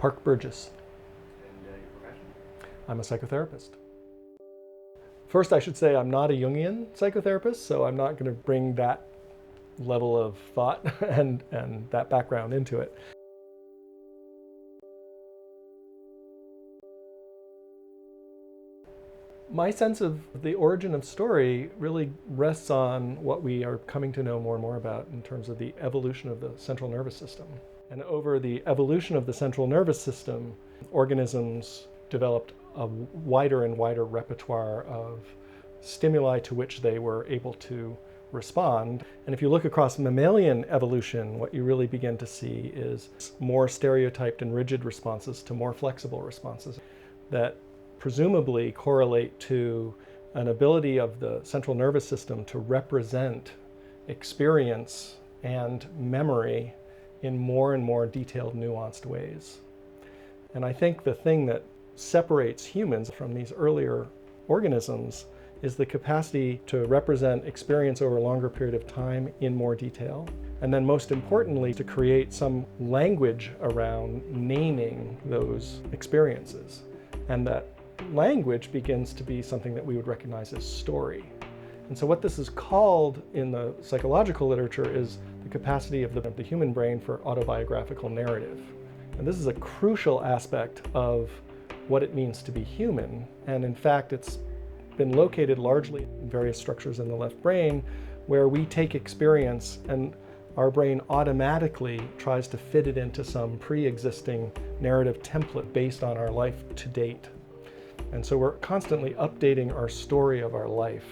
Park Burgess. And your profession? I'm a psychotherapist. First, I should say I'm not a Jungian psychotherapist, so I'm not going to bring that level of thought and that background into it. My sense of the origin of story really rests on what we are coming to know more and more about in terms of the evolution of the central nervous system. And over the evolution of the central nervous system, organisms developed a wider and wider repertoire of stimuli to which they were able to respond. And if you look across mammalian evolution, what you really begin to see is more stereotyped and rigid responses to more flexible responses that presumably correlate to an ability of the central nervous system to represent experience and memory in more and more detailed, nuanced ways. And I think the thing that separates humans from these earlier organisms is the capacity to represent experience over a longer period of time in more detail. And then most importantly, to create some language around naming those experiences. And that language begins to be something that we would recognize as story. And so what this is called in the psychological literature is the capacity of the human brain for autobiographical narrative. And this is a crucial aspect of what it means to be human. And in fact, it's been located largely in various structures in the left brain where we take experience and our brain automatically tries to fit it into some pre-existing narrative template based on our life to date. And so we're constantly updating our story of our life.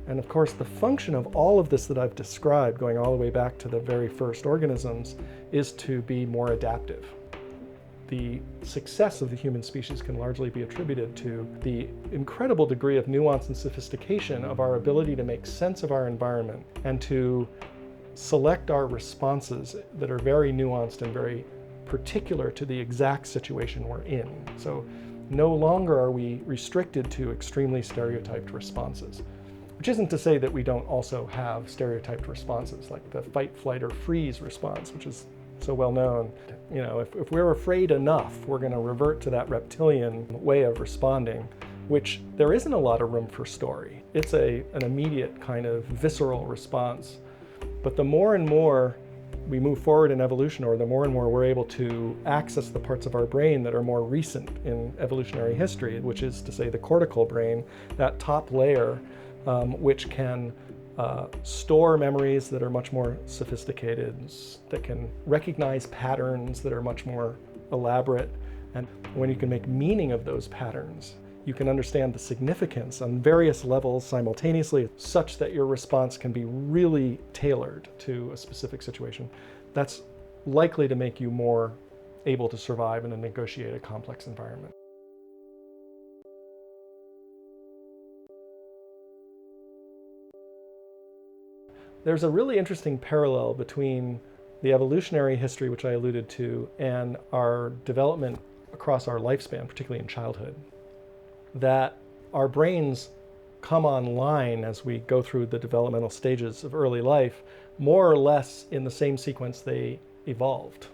And of course, the function of all of this that I've described, going all the way back to the very first organisms, is to be more adaptive. The success of the human species can largely be attributed to the incredible degree of nuance and sophistication of our ability to make sense of our environment and to select our responses that are very nuanced and very particular to the exact situation we're in. So no longer are we restricted to extremely stereotyped responses, which isn't to say that we don't also have stereotyped responses like the fight, flight, or freeze response, which is so well known. You know, if we're afraid enough, we're going to revert to that reptilian way of responding, which there isn't a lot of room for story. It's an immediate kind of visceral response. But the more and more we move forward in evolution, or the more and more we're able to access the parts of our brain that are more recent in evolutionary history, which is to say the cortical brain, that top layer, which can store memories that are much more sophisticated, that can recognize patterns that are much more elaborate. And when you can make meaning of those patterns, you can understand the significance on various levels simultaneously, such that your response can be really tailored to a specific situation. That's likely to make you more able to survive and negotiate a complex environment. There's a really interesting parallel between the evolutionary history, which I alluded to, and our development across our lifespan, particularly in childhood. That our brains come online as we go through the developmental stages of early life, more or less in the same sequence they evolved.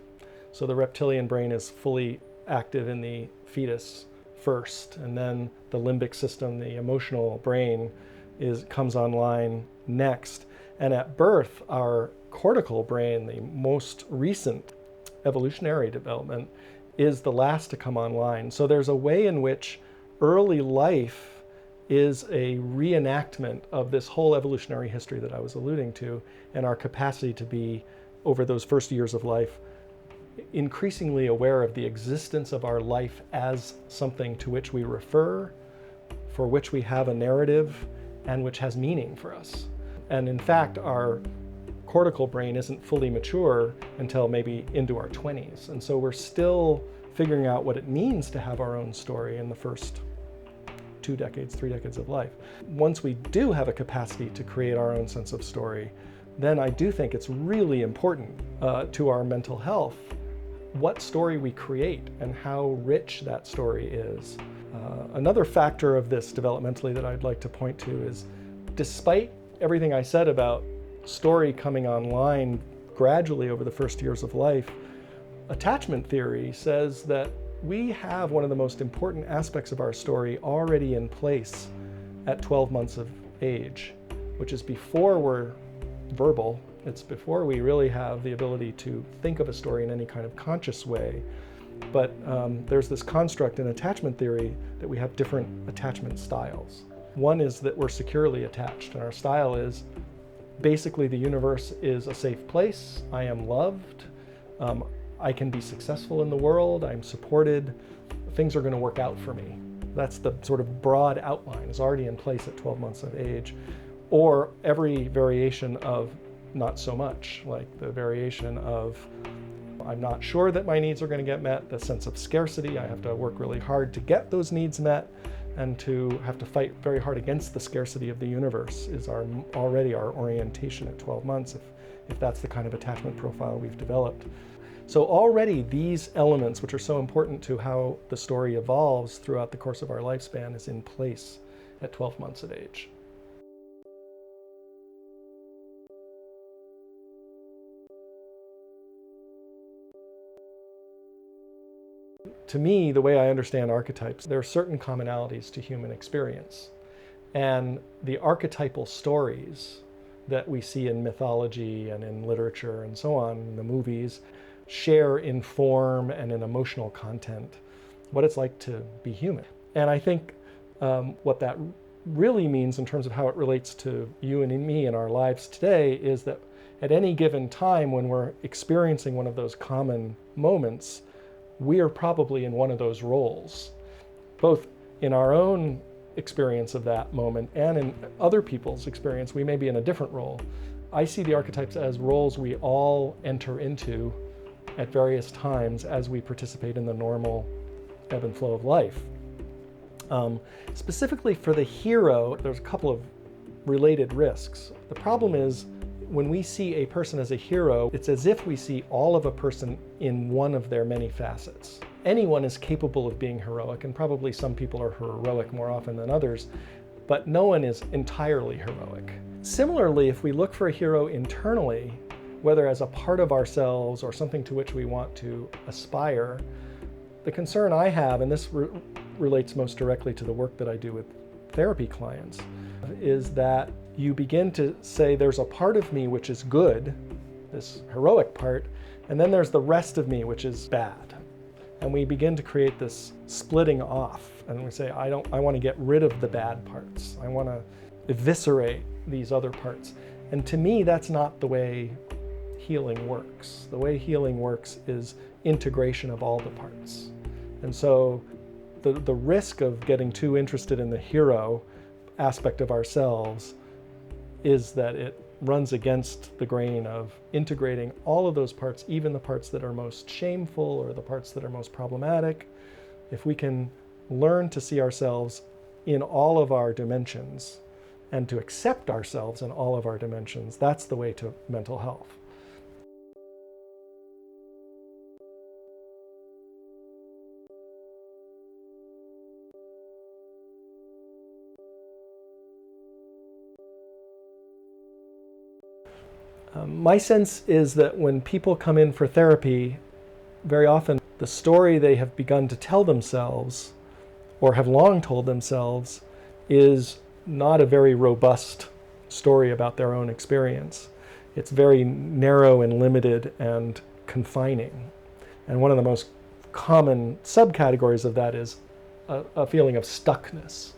So the reptilian brain is fully active in the fetus first, and then the limbic system, the emotional brain, comes online next. And at birth, our cortical brain, the most recent evolutionary development, is the last to come online. So there's a way in which early life is a reenactment of this whole evolutionary history that I was alluding to, and our capacity to be, over those first years of life, increasingly aware of the existence of our life as something to which we refer, for which we have a narrative, and which has meaning for us. And in fact, our cortical brain isn't fully mature until maybe into our 20s. And so we're still figuring out what it means to have our own story in the first 2 decades, 3 decades of life. Once we do have a capacity to create our own sense of story, then I do think it's really important to our mental health what story we create and how rich that story is. Another factor of this developmentally that I'd like to point to is, despite everything I said about story coming online gradually over the first years of life, attachment theory says that we have one of the most important aspects of our story already in place at 12 months of age, which is before we're verbal. It's before we really have the ability to think of a story in any kind of conscious way. But there's this construct in attachment theory that we have different attachment styles. One is that we're securely attached, and our style is basically the universe is a safe place. I am loved. I can be successful in the world. I'm supported. Things are going to work out for me. That's the sort of broad outline is already in place at 12 months of age. Or every variation of not so much, like the variation of I'm not sure that my needs are going to get met, the sense of scarcity, I have to work really hard to get those needs met, and to have to fight very hard against the scarcity of the universe is already our orientation at 12 months, if that's the kind of attachment profile we've developed. So already these elements, which are so important to how the story evolves throughout the course of our lifespan, is in place at 12 months of age. To me, the way I understand archetypes, there are certain commonalities to human experience. And the archetypal stories that we see in mythology and in literature and so on, in the movies, share in form and in emotional content what it's like to be human. And I think what that really means in terms of how it relates to you and me in our lives today is that at any given time when we're experiencing one of those common moments, we are probably in one of those roles, both in our own experience of that moment and in other people's experience. We may be in a different role. I see the archetypes as roles we all enter into at various times as we participate in the normal ebb and flow of life. Specifically for the hero, there's a couple of related risks. The problem is when we see a person as a hero, it's as if we see all of a person in one of their many facets. Anyone is capable of being heroic, and probably some people are heroic more often than others, but no one is entirely heroic. Similarly, if we look for a hero internally, whether as a part of ourselves or something to which we want to aspire, the concern I have, and this relates most directly to the work that I do with therapy clients, is that you begin to say there's a part of me which is good, this heroic part, and then there's the rest of me which is bad. And we begin to create this splitting off, and we say, I want to get rid of the bad parts. I want to eviscerate these other parts. And to me, that's not the way healing works. The way healing works is integration of all the parts. And so the risk of getting too interested in the hero aspect of ourselves is that it runs against the grain of integrating all of those parts, even the parts that are most shameful or the parts that are most problematic. If we can learn to see ourselves in all of our dimensions and to accept ourselves in all of our dimensions, that's the way to mental health. My sense is that when people come in for therapy, very often the story they have begun to tell themselves or have long told themselves is not a very robust story about their own experience. It's very narrow and limited and confining. And one of the most common subcategories of that is a feeling of stuckness.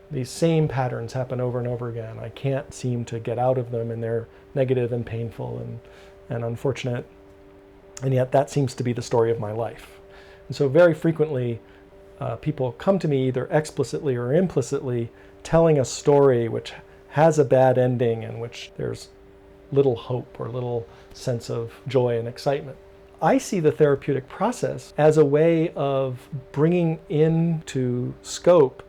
These same patterns happen over and over again. I can't seem to get out of them, and they're negative and painful and unfortunate. And yet that seems to be the story of my life. And so very frequently, people come to me either explicitly or implicitly telling a story which has a bad ending and which there's little hope or little sense of joy and excitement. I see the therapeutic process as a way of bringing into scope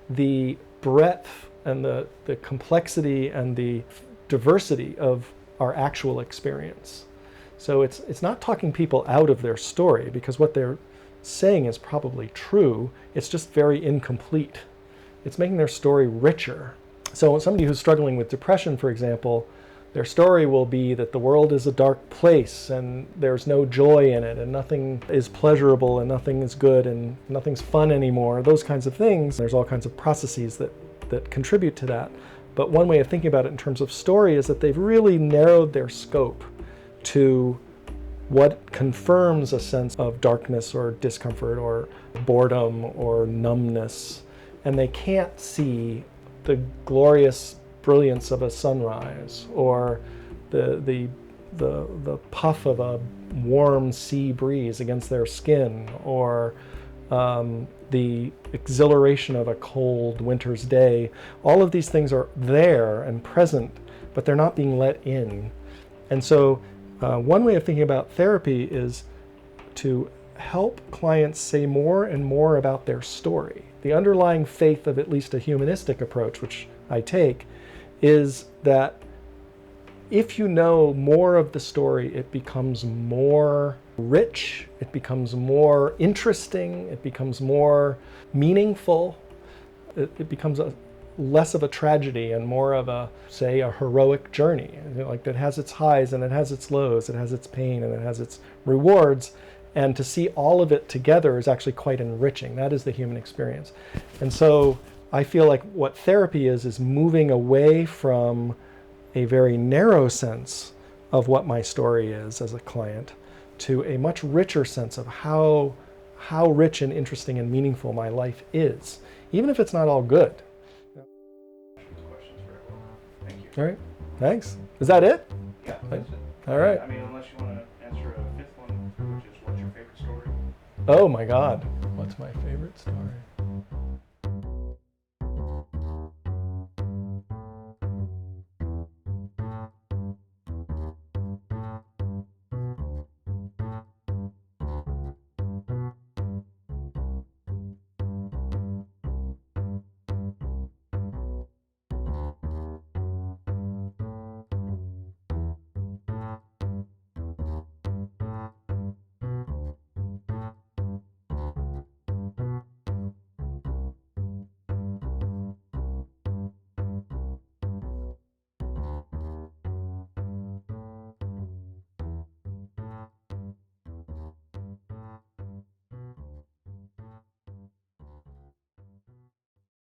the breadth and the complexity and the diversity of our actual experience. So it's not talking people out of their story, because what they're saying is probably true. It's just very incomplete. It's making their story richer. So somebody who's struggling with depression, for example, Their story will be that the world is a dark place and there's no joy in it and nothing is pleasurable and nothing is good and nothing's fun anymore, those kinds of things. There's all kinds of processes that contribute to that. But one way of thinking about it in terms of story is that they've really narrowed their scope to what confirms a sense of darkness or discomfort or boredom or numbness. And they can't see the glorious brilliance of a sunrise or the puff of a warm sea breeze against their skin or the exhilaration of a cold winter's day. All of these things are there and present, but they're not being let in. And so one way of thinking about therapy is to help clients say more and more about their story. The underlying faith of at least a humanistic approach, which I take, is that if you know more of the story, it becomes more rich, it becomes more interesting, it becomes more meaningful, it becomes less of a tragedy and more of a, say, a heroic journey. Like that has its highs and it has its lows, it has its pain and it has its rewards. And to see all of it together is actually quite enriching. That is the human experience. And so I feel like what therapy is moving away from a very narrow sense of what my story is as a client to a much richer sense of how rich and interesting and meaningful my life is, even if it's not all good. Questions for everyone. Thank you. All right, thanks. Is that it? Yeah, that's it. All right. I mean, unless you want to answer a fifth one, which is what's your favorite story? Oh my God, what's my favorite story?